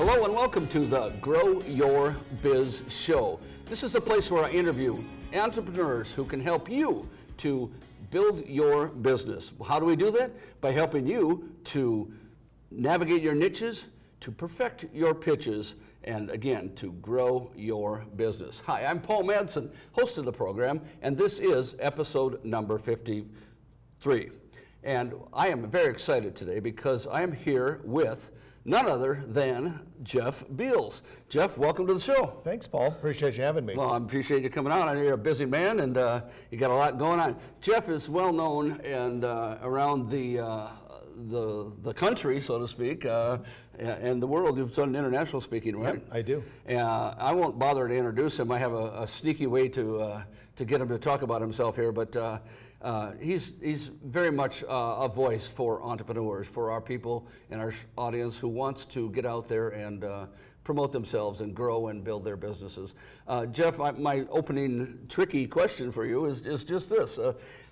Hello and welcome to the Grow Your Biz Show. This is a place where I interview entrepreneurs who can help you to build your business. How do we do that? By helping you to navigate your niches, to perfect your pitches, and again, to grow your business. Hi, I'm Paul Madsen, host of the program, and this is episode number 53. And I am very excited today because I am here with none other than Jeff Beals. Jeff, welcome to the show. Thanks, Paul. Appreciate you having me. Well, I appreciate you coming on. I know you're a busy man and you got a lot going on. Jeff is well known and around the country, so to speak, and the world. You've done international speaking, right? Yep, I do. I won't bother to introduce him. I have a sneaky way to get him to talk about himself here, but he's very much a voice for entrepreneurs, for our people in our audience who wants to get out there and promote themselves and grow and build their businesses. Jeff, my opening tricky question for you is just this.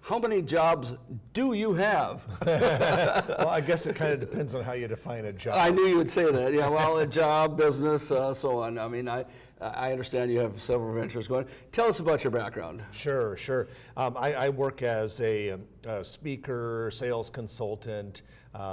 How many jobs do you have? Well, I guess it kind of depends on how you define a job. I knew you would say that. Yeah, well, a job, business, so on. I mean, I understand you have several ventures going. Tell us about your background. Sure. I work as a speaker, sales consultant,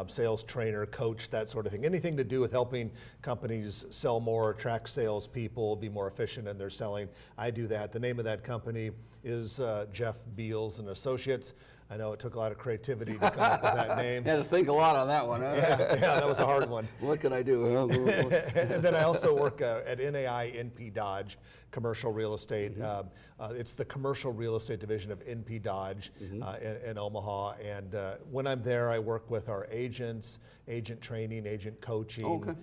sales trainer, coach, that sort of thing. Anything to do with helping companies sell more, attract salespeople, be more efficient in their selling. I do that. The name of that company is Jeff Beals and Associates. I know it took a lot of creativity to come up with that name. Had to think a lot on that one, huh? Yeah, that was a hard one. What can I do? And then I also work at NAI NP Dodge Commercial Real Estate. It's the commercial real estate division of NP Dodge in Omaha. And when I'm there, I work with our agents, agent training, agent coaching,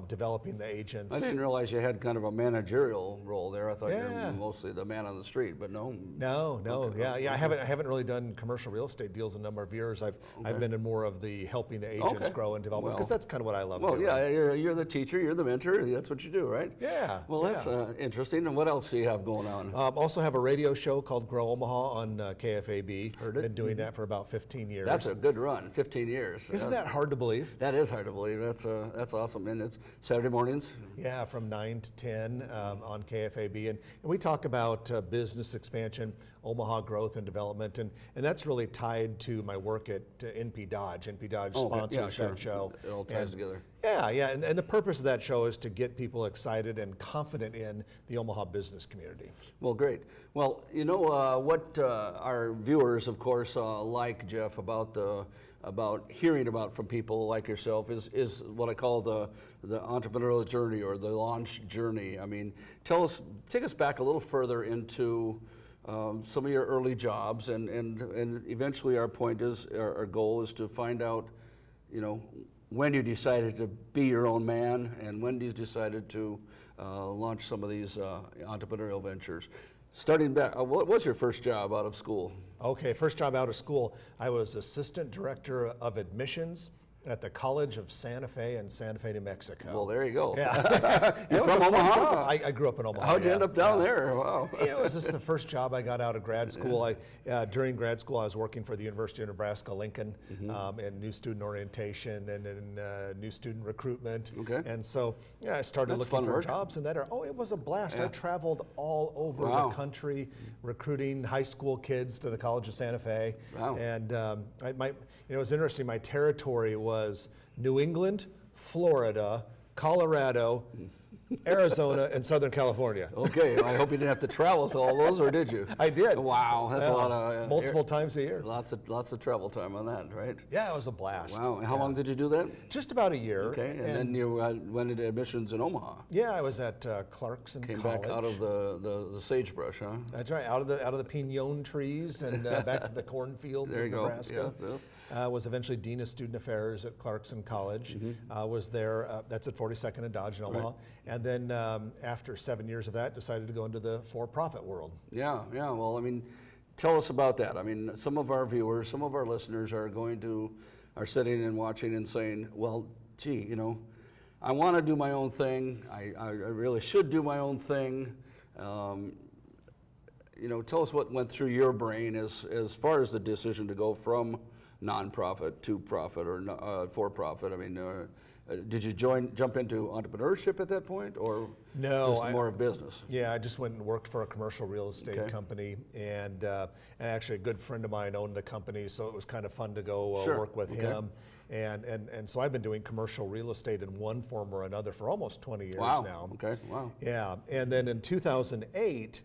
developing the agents. I didn't realize you had kind of a managerial role there. I thought you were mostly the man on the street, but no. No. Okay. Yeah. I haven't really done commercial real estate deals in a number of years. I've been in more of the helping the agents grow and develop, because that's kind of what I love doing. Yeah, you're the teacher, you're the mentor. That's what you do, right? Yeah. Well, that's interesting. And what else do you have going on? Also have a radio show called Grow Omaha on KFAB. Heard it. Been doing that for about 15 years. That's a good run, 15 years. Isn't that hard to believe? That is hard to believe. That's awesome. And it's Saturday mornings? Yeah, from 9 to 10 on KFAB. And we talk about business expansion, Omaha growth and development. And that's really tied to my work at NP Dodge. NP Dodge sponsors that show. It all ties together. Yeah. And the purpose of that show is to get people excited and confident in the Omaha business community. Well, great. Well, you know what our viewers, of course, like, Jeff, about hearing about from people like yourself is what I call the entrepreneurial journey or the launch journey. I mean, take us back a little further into some of your early jobs, and eventually our goal is to find out, when you decided to be your own man and when you decided to launch some of these entrepreneurial ventures. Starting back, what was your first job out of school? Okay, first job out of school, I was assistant director of admissions at the College of Santa Fe in Santa Fe, New Mexico. Well, there you go. Yeah. You're from Omaha? I grew up in Omaha. How'd you end up down there? Wow. It was just the first job I got out of grad school. During grad school, I was working for the University of Nebraska-Lincoln in new student orientation and in new student recruitment. Okay. And so, I started looking for jobs in that area. Oh, it was a blast. Yeah. I traveled all over the country recruiting high school kids to the College of Santa Fe. Wow. And it was interesting. My territory was New England, Florida, Colorado, Arizona, and Southern California. Okay, I hope you didn't have to travel to all those, or did you? I did. Wow, that's a lot of multiple times a year. Lots of travel time on that, right? Yeah, it was a blast. Wow, and how long did you do that? Just about a year. Okay, and then you went into admissions in Omaha. Yeah, I was at Clarkson College. Came back out of the sagebrush, huh? That's right, out of the pinon trees and back to the cornfields in Nebraska. Yeah. Was eventually Dean of Student Affairs at Clarkson College. Was there, that's at 42nd and Dodge in Omaha. Right. And then after 7 years of that, decided to go into the for-profit world. Yeah, well, I mean, tell us about that. I mean, some of our viewers, some of our listeners are sitting and watching and saying, well, gee, I want to do my own thing. I really should do my own thing. Tell us what went through your brain as far as the decision to go from nonprofit to profit or for profit? I mean, did you jump into entrepreneurship at that point, or no, just more of business? Yeah, I just went and worked for a commercial real estate company, and actually a good friend of mine owned the company, so it was kind of fun to go work with him. And so I've been doing commercial real estate in one form or another for almost 20 years now. Okay, wow. Yeah, and then in 2008,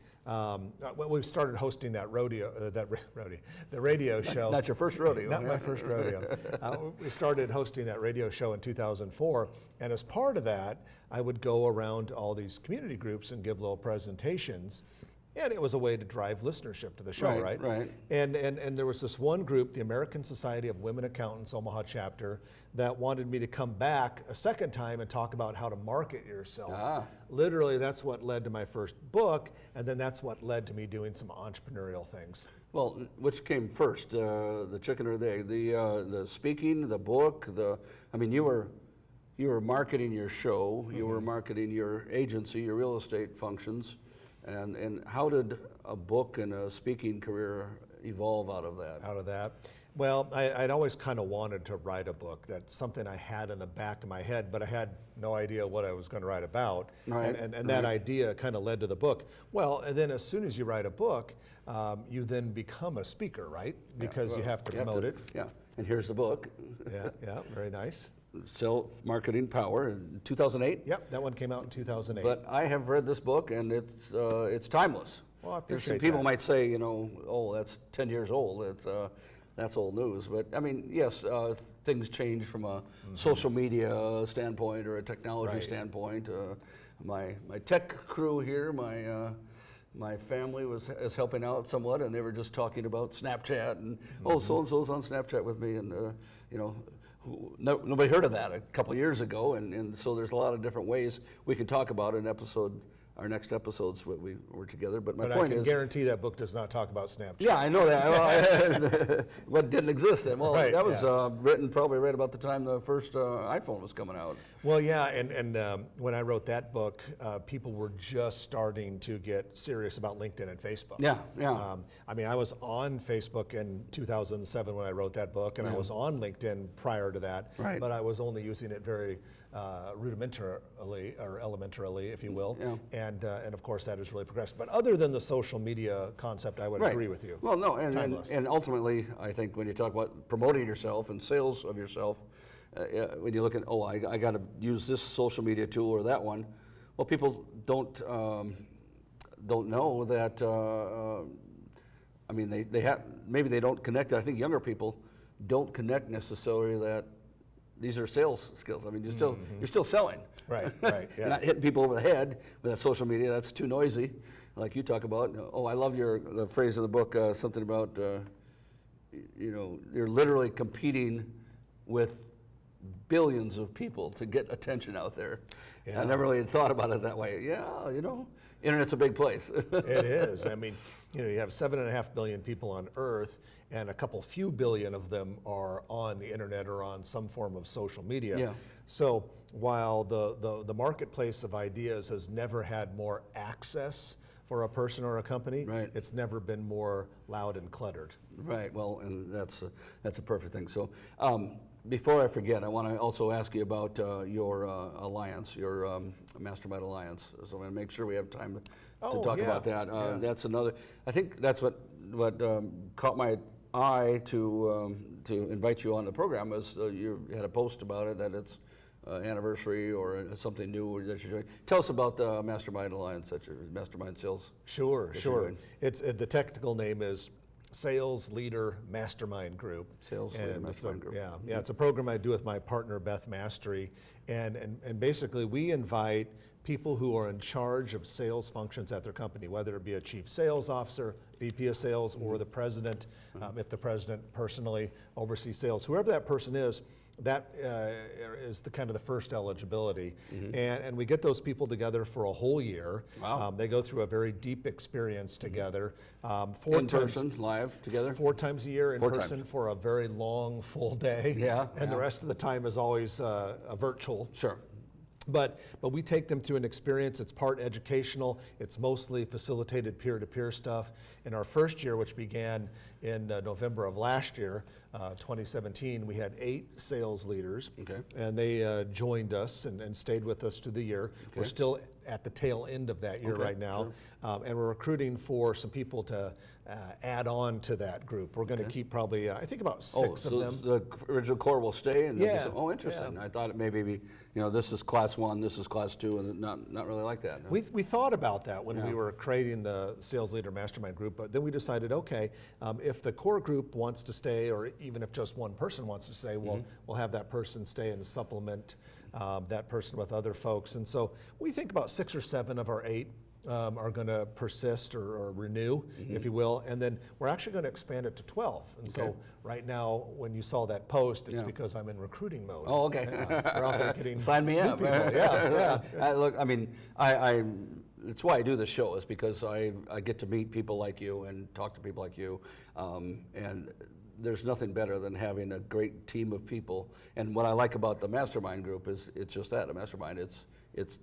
we started hosting that the radio show. Not your first rodeo. Not my first rodeo. We started hosting that radio show in 2004, and as part of that, I would go around all these community groups and give little presentations. And it was a way to drive listenership to the show, right? Right. And there was this one group, the American Society of Women Accountants Omaha chapter, that wanted me to come back a second time and talk about how to market yourself. Literally, that's what led to my first book, and then that's what led to me doing some entrepreneurial things. Well, which came first, the chicken or the egg? The speaking, the book, I mean, you were marketing your show, you were marketing your agency, your real estate functions. And how did a book and a speaking career evolve out of that? Well, I'd always kind of wanted to write a book. That's something I had in the back of my head, but I had no idea what I was going to write about. And that idea kind of led to the book. Well, and then as soon as you write a book, you then become a speaker, right? Because you have to promote it. Yeah, and here's the book. Yeah, very nice. Self-Marketing Power in 2008. Yep, that one came out in 2008. But I have read this book, and it's timeless. Well, I appreciate some people might say, oh, that's 10 years old. That's old news. But I mean, yes, things change from a social media standpoint or a technology standpoint. My tech crew here, my family is helping out somewhat, and they were just talking about Snapchat, and so and so's on Snapchat with me, and nobody heard of that a couple years ago, and so there's a lot of different ways we can talk about in our next episodes when we were together. But my point is, I can guarantee that book does not talk about Snapchat. Yeah, I know that. What didn't exist then? Well, that was written probably right about the time the first iPhone was coming out. Well, yeah, and when I wrote that book, people were just starting to get serious about LinkedIn and Facebook. Yeah. I mean, I was on Facebook in 2007 when I wrote that book, and I was on LinkedIn prior to that, but I was only using it very rudimentarily or elementarily, if you will, and of course that has really progressed. But other than the social media concept, I would agree with you. Well, no, and ultimately, I think when you talk about promoting yourself and sales of yourself, when you look at, I got to use this social media tool or that one, well, people don't know that. I mean, maybe they don't connect. I think younger people don't connect necessarily that these are sales skills. I mean, you're still selling. Right. Yeah. You're not hitting people over the head with that social media. That's too noisy, like you talk about. I love the phrase in the book, something about you're literally competing with billions of people to get attention out there. I never really thought about it that way. Internet's a big place. It is. I mean, you have 7.5 billion people on Earth, and a few billion of them are on the internet or on some form of social media. Yeah. So while the marketplace of ideas has never had more access for a person or a company, it's never been more loud and cluttered. Right. Well, and that's a perfect thing. So before I forget, I want to also ask you about your alliance, your Mastermind Alliance. So I'm going to make sure we have time to talk about that. That's another. I think that's what caught my eye to invite you on the program. Was you had a post about it, that it's anniversary or something new that you're doing. Tell us about the Mastermind Alliance, Mastermind Sales. Sure. It's the technical name is Sales Leader Mastermind Group. Sales Leader Mastermind Group. Yeah. It's a program I do with my partner Beth Mastery, and basically we invite people who are in charge of sales functions at their company, whether it be a chief sales officer, VP of sales, or the president, if the president personally oversees sales. Whoever that person is, that is the kind of the first eligibility. And we get those people together for a whole year. Wow. They go through a very deep experience together. In person, live, together? 4 times a year in person for a very long, full day. The rest of the time is always a virtual. Sure. But we take them through an experience. It's part educational. It's mostly facilitated peer-to-peer stuff. In our first year, which began in November of last year, 2017, we had 8 sales leaders, and they joined us and stayed with us through the year. We're still at the tail end of that year right now, and we're recruiting for some people to add on to that group. We're going to keep probably, I think about 6 of them. So the original core will stay, and interesting. I thought it maybe be, this is class 1, this is class 2, and not really like that. No? We thought about that when we were creating the Sales Leader Mastermind group, but then we decided, okay, if the core group wants to stay, or even if just one person wants to stay, we'll have that person stay and supplement that person with other folks. And so we think about 6 or 7 of our 8 are going to persist or renew, if you will, and then we're actually going to expand it to 12. And so right now, when you saw that post, it's because I'm in recruiting mode. Oh, okay. We're out there getting sign me up. Yeah. It's why I do this show, is because I get to meet people like you and talk to people like you, and there's nothing better than having a great team of people. And what I like about the mastermind group is it's just that, a mastermind. It's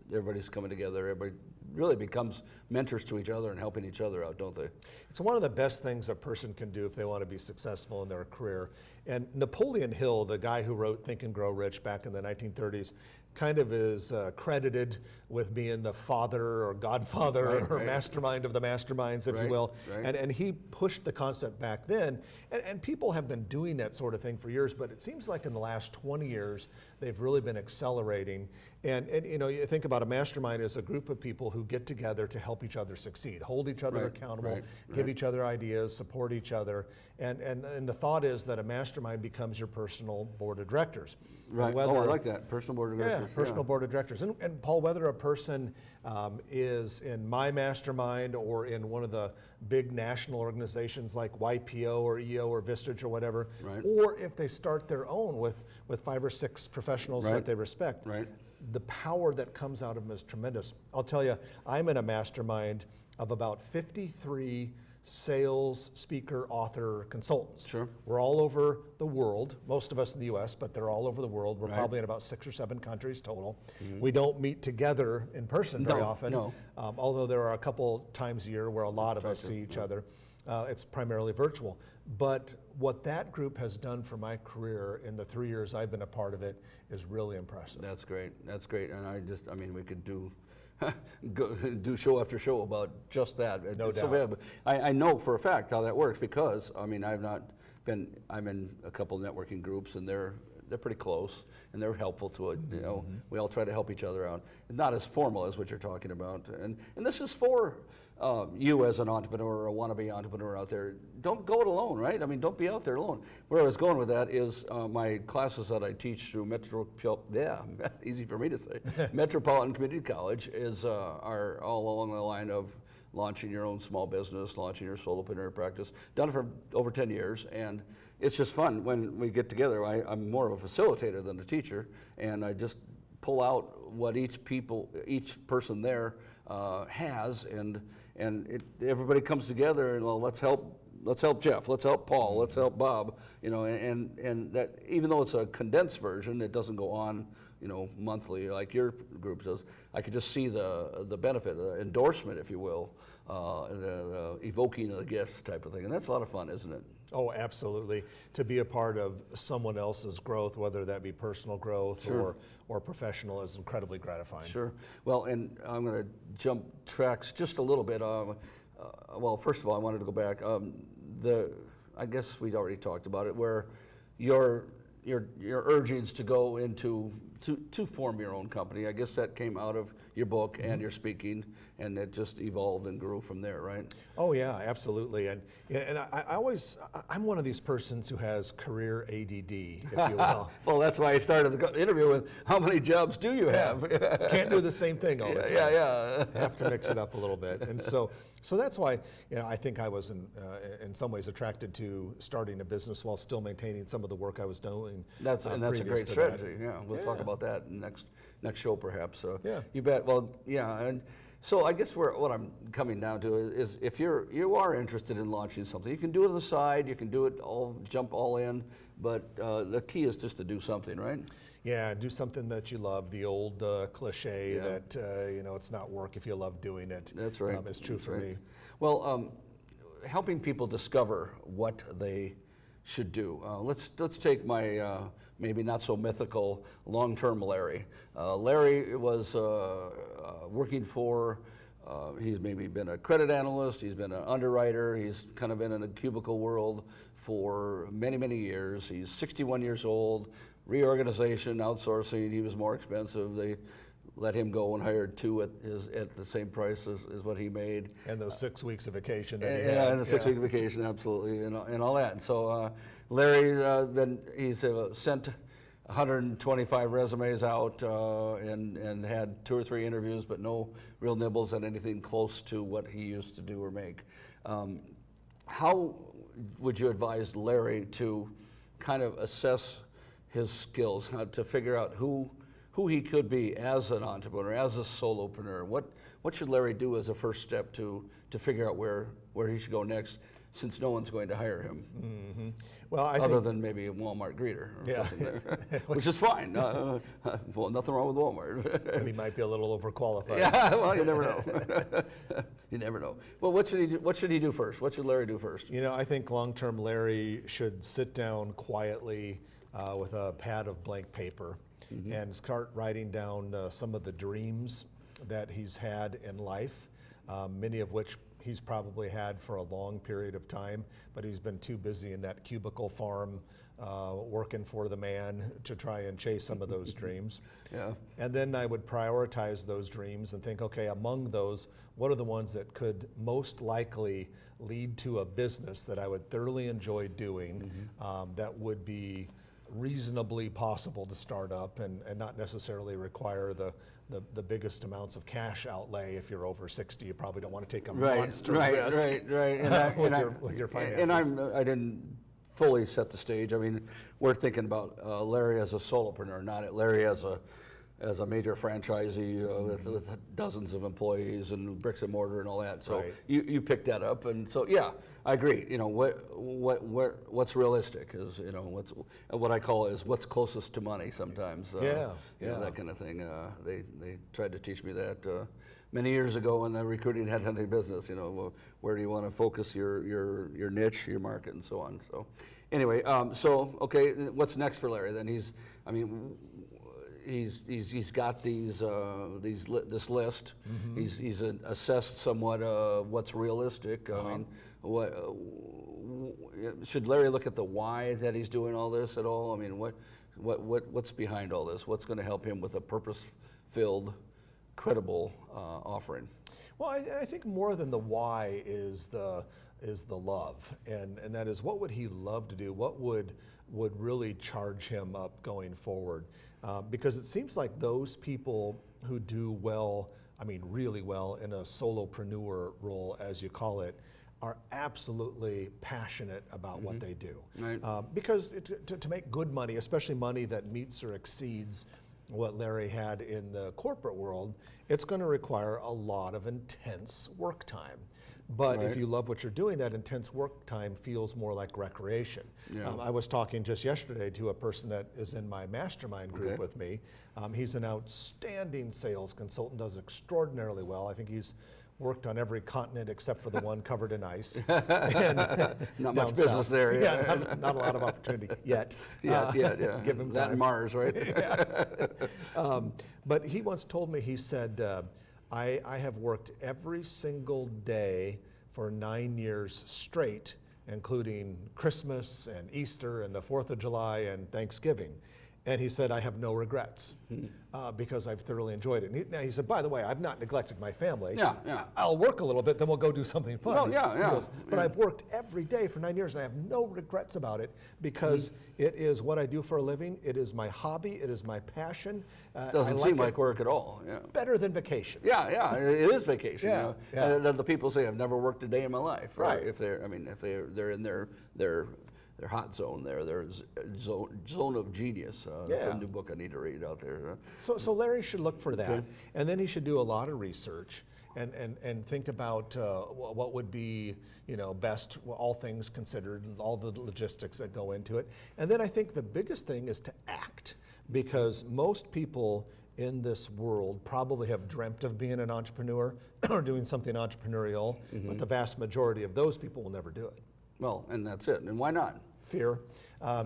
everybody's coming together. Everybody really becomes mentors to each other and helping each other out, don't they? It's one of the best things a person can do if they want to be successful in their career. And Napoleon Hill, the guy who wrote Think and Grow Rich back in the 1930s, kind of is credited with being the father or godfather or mastermind of the masterminds, if you will. And he pushed the concept back then. And people have been doing that sort of thing for years, but it seems like in the last 20 years, they've really been accelerating. And you think about a mastermind as a group of people who get together to help each other succeed, hold each other accountable, give each other ideas, support each other. And the thought is that a mastermind becomes your personal board of directors. Right. I like that. Personal board of directors. Yeah, personal board of directors. And Paul, whether a person is in my mastermind or in one of the big national organizations like YPO or EO or Vistage or whatever, or if they start their own with 5 or 6 professionals that they respect, the power that comes out of them is tremendous. I'll tell you, I'm in a mastermind of about 53 sales, speaker, author, consultants. Sure. We're all over the world, most of us in the US, but they're all over the world. We're probably in about 6 or 7 countries total. We don't meet together in person very often, although there are a couple times a year where a lot of us see each other. It's primarily virtual. But what that group has done for my career in the 3 years I've been a part of it is really impressive. That's great. That's great. And we could do do show after show about just that. No doubt. So I know for a fact how that works, because I'm in a couple networking groups, and they're pretty close and they're helpful to it. We all try to help each other out. Not as formal as what you're talking about. And this is for you as an entrepreneur or a wannabe entrepreneur out there. Don't go it alone, right? Don't be out there alone. Where I was going with that is my classes that I teach through easy for me to say, Metropolitan Community College are all along the line of launching your own small business, launching your solopreneur practice. Done it for over 10 years, and it's just fun when we get together. I'm more of a facilitator than a teacher, and I just pull out what each person there has, and everybody comes together and, well, let's help Jeff, let's help Paul, let's help Bob, and that even though it's a condensed version, it doesn't go on, monthly like your group does. I could just see the benefit, the endorsement, if you will, the evoking of the gifts type of thing, and that's a lot of fun, isn't it? Oh, absolutely. To be a part of someone else's growth, whether that be personal growth or professional, is incredibly gratifying. Sure. Well, and I'm going to jump tracks just a little bit. Well, first of all, I wanted to go back. I guess we'd already talked about it, where your urgings to go into to form your own company. I guess that came out of your book and your speaking, and it just evolved and grew from there, right? Oh yeah, absolutely. And I'm one of these persons who has career ADD, if you will. Well, that's why I started the interview with, how many jobs do you have? Can't do the same thing all the time. Yeah. Have to mix it up a little bit. And so that's why, I think I was in some ways attracted to starting a business while still maintaining some of the work I was doing. That's a great strategy. Yeah, we'll talk about that next show perhaps. You bet. Well, yeah, and so I guess what I'm coming down to is if you are interested in launching something, you can do it on the side, you can do it jump all in, but the key is just to do something, right? Yeah, do something that you love. The old cliche that it's not work if you love doing it. That's right. It's true for me. Well, helping people discover what they should do. Let's take my maybe not so mythical long-term Larry. Larry was working for. He's maybe been a credit analyst. He's been an underwriter. He's kind of been in a cubicle world for many, many years. He's 61 years old. Reorganization, outsourcing. He was more expensive. They let him go and hired two at the same price as what he made. And those 6 weeks of vacation that he had. had. And the 6 week vacation, absolutely, and all that. And so Larry, he's sent 125 resumes out and had 2 or 3 interviews, but no real nibbles at anything close to what he used to do or make. How would you advise Larry to kind of assess his skills, to figure out who he could be as an entrepreneur, as a solopreneur? What should Larry do as a first step to figure out where he should go next, since no one's going to hire him? Mm-hmm. Well, other than maybe a Walmart greeter or something there, which is fine. Well, nothing wrong with Walmart. And he might be a little overqualified. Yeah, well, you never know. You never know. Well, what should he do? What should he do first? What should Larry do first? You know, I think long-term Larry should sit down quietly with a pad of blank paper and start writing down some of the dreams that he's had in life, many of which he's probably had for a long period of time, but he's been too busy in that cubicle farm working for the man to try and chase some of those dreams. Yeah. And then I would prioritize those dreams and think, okay, among those, what are the ones that could most likely lead to a business that I would thoroughly enjoy doing, that would be reasonably possible to start up and not necessarily require the biggest amounts of cash outlay. If you're over 60, you probably don't want to take a monster risk. Right. with your finances. And I didn't fully set the stage. I mean, we're thinking about Larry as a solopreneur, not Larry as a major franchisee with dozens of employees and bricks and mortar and all that. So you picked that up, and so yeah, I agree. You know, what's realistic is, you know, what I call is what's closest to money sometimes. You know, that kind of thing. They tried to teach me that many years ago in the recruiting headhunting business. You know, where do you want to focus your niche, your market, and so on. So anyway, okay, what's next for Larry? Then he's got this list. He's assessed somewhat what's realistic. I mean, should Larry look at the why that he's doing all this at all? I mean, what's behind all this? What's going to help him with a purpose-filled, credible offering? Well, I think more than the why is the love, and that is, what would he love to do? What would really charge him up going forward? Because it seems like those people who do well, I mean really well, in a solopreneur role, as you call it, are absolutely passionate about what they do. Right. Because to make good money, especially money that meets or exceeds what Larry had in the corporate world, it's going to require a lot of intense work time. But if you love what you're doing, that intense work time feels more like recreation. Yeah. I was talking just yesterday to a person that is in my mastermind group with me. He's an outstanding sales consultant, does extraordinarily well. I think he's worked on every continent except for the one covered in ice. And not much business there. Yeah, not a lot of opportunity yet. Yeah. Give him that time. and Mars, right? But he once told me, he said, I have worked every single day for 9 years straight, including Christmas and Easter and the 4th of July and Thanksgiving. And he said, I have no regrets because I've thoroughly enjoyed it. And he said, by the way, I've not neglected my family. Yeah. I'll work a little bit, then we'll go do something fun. Well, yeah. He goes, but I've worked every day for 9 years, and I have no regrets about it because it is what I do for a living. It is my hobby. It is my passion. Doesn't seem like work at all. Yeah. Better than vacation. Yeah, it is vacation. Yeah, You know? yeah. The people say, I've never worked a day in my life. Right. If they're in their hot zone there, their zone of genius. That's a new book I need to read out there. So Larry should look for that, and then he should do a lot of research and think about what would be, you know, best, all things considered, and all the logistics that go into it. And then I think the biggest thing is to act, because most people in this world probably have dreamt of being an entrepreneur or doing something entrepreneurial, but the vast majority of those people will never do it. Well, and that's it. And why not? Fear.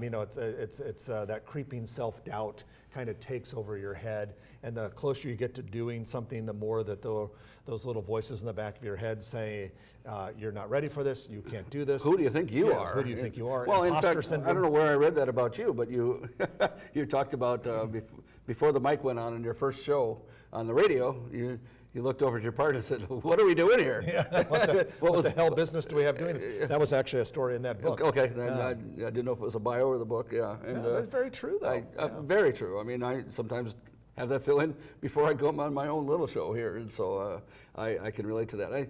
You know, it's that creeping self-doubt kind of takes over your head, and the closer you get to doing something, the more that those little voices in the back of your head say, you're not ready for this, you can't do this. Who do you think you are? Who do you think you are? Well, Imposter in fact, syndrome. I don't know where I read that about you, but you you talked about before the mic went on in your first show on the radio, you looked over at your partner and said, what are we doing here? Yeah, what the hell business do we have doing this? That was actually a story in that book. Okay, then I didn't know if it was a bio or the book, yeah. And, that's very true, though. Very true. I mean, I sometimes have that feeling before I go on my own little show here, and so I can relate to that.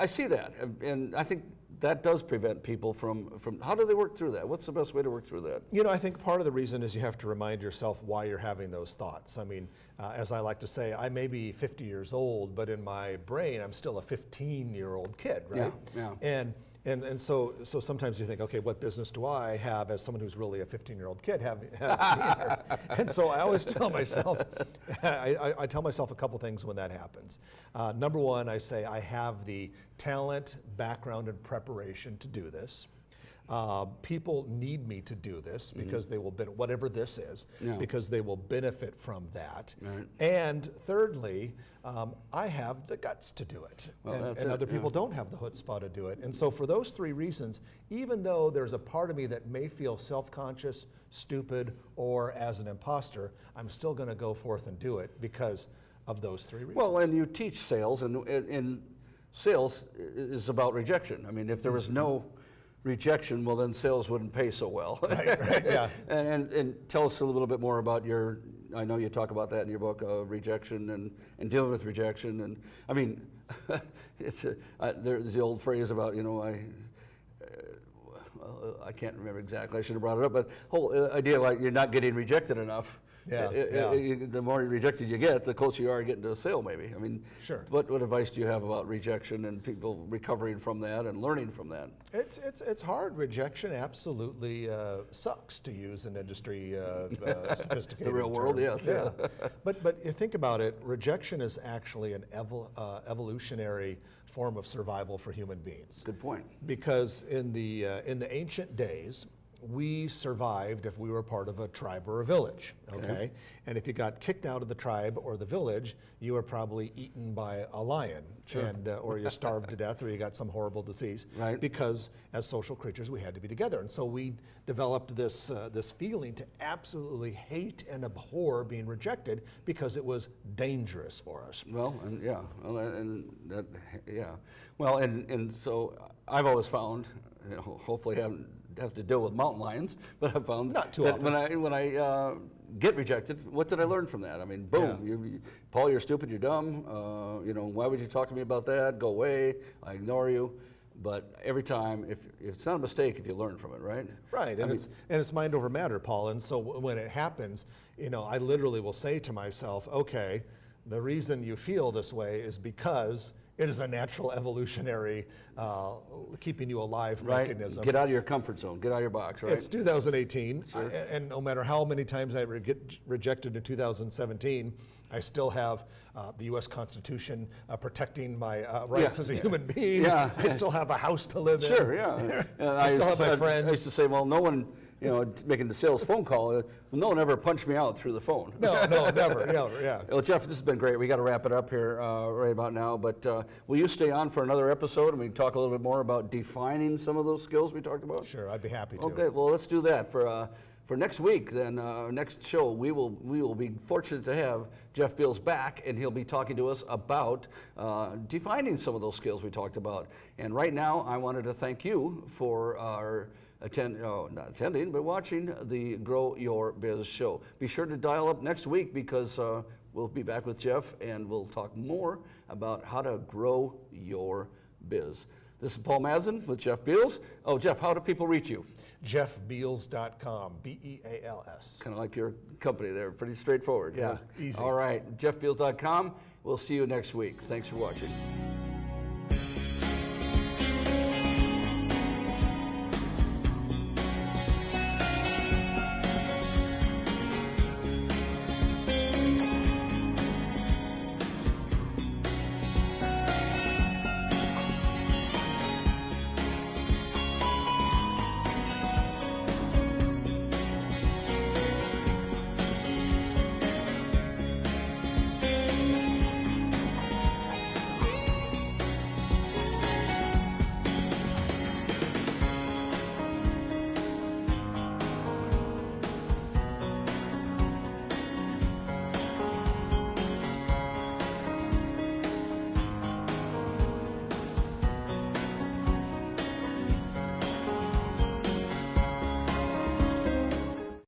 I see that, and I think that does prevent people from, how do they work through that? What's the best way to work through that? You know, I think part of the reason is you have to remind yourself why you're having those thoughts. I mean, as I like to say, I may be 50 years old, but in my brain, I'm still a 15-year-old kid, right? Yeah. And so sometimes you think, okay, what business do I have as someone who's really a 15-year-old kid have And so I always tell myself, I tell myself a couple things when that happens. Number one, I say I have the talent, background, and preparation to do this. People need me to do this because they will, whatever this is, because they will benefit from that. Right. And thirdly, I have the guts to do it. Well, and other people don't have the chutzpah to do it. And so for those three reasons, even though there's a part of me that may feel self-conscious, stupid, or as an imposter, I'm still going to go forth and do it because of those three reasons. Well, and you teach sales, and sales is about rejection. I mean, if there was no rejection, well, then sales wouldn't pay so well. Right, yeah. And tell us a little bit more about your, I know you talk about that in your book, rejection and dealing with rejection. And I mean, there's the old phrase about, you know, I can't remember exactly, I should have brought it up, but whole idea like you're not getting rejected enough. The more rejected you get, the closer you are getting to a sale, maybe. I mean, sure. What advice do you have about rejection and people recovering from that and learning from that? It's hard. Rejection absolutely sucks, to use an industry sophisticated the real term. world, yes. Yeah. But you think about it, rejection is actually an evolutionary form of survival for human beings. Good point. Because in the ancient days, we survived if we were part of a tribe or a village, okay? And if you got kicked out of the tribe or the village, you were probably eaten by a lion, and or you starved to death, or you got some horrible disease. Right. Because as social creatures, we had to be together, and so we developed this feeling to absolutely hate and abhor being rejected because it was dangerous for us. Well, and so I've always found, you know, hopefully I haven't have to deal with mountain lions, but I've found not too that often. when I get rejected, what did I learn from that? I mean, boom, Paul, you're stupid, you're dumb. You know, why would you talk to me about that? Go away. I ignore you. But every time, if it's not a mistake, if you learn from it, right? Right, and it's mind over matter, Paul. And so when it happens, you know, I literally will say to myself, okay, the reason you feel this way is because it is a natural evolutionary keeping you alive mechanism. Get out of your comfort zone. Get out of your box, right? It's 2018, and no matter how many times I get rejected in 2017, I still have the U.S. Constitution protecting my rights as a human being. Yeah. I still have a house to live in. Sure, yeah. I still have my friends. I used to say, well, no one, you know, making the sales phone call, no one ever punched me out through the phone. No, never, yeah. Well, Jeff, this has been great. We got to wrap it up here right about now, but will you stay on for another episode and we can talk a little bit more about defining some of those skills we talked about? Sure, I'd be happy to. Okay, well, let's do that. For next week, then, next show, we will be fortunate to have Jeff Beals back, and he'll be talking to us about defining some of those skills we talked about. And right now, I wanted to thank you for not attending, but watching the Grow Your Biz show. Be sure to dial up next week because we'll be back with Jeff, and we'll talk more about how to grow your biz. This is Paul Madsen with Jeff Beals. Oh, Jeff, how do people reach you? JeffBeals.com, B-E-A-L-S. Kind of like your company there, pretty straightforward. Yeah, easy. All right, JeffBeals.com. We'll see you next week. Thanks for watching.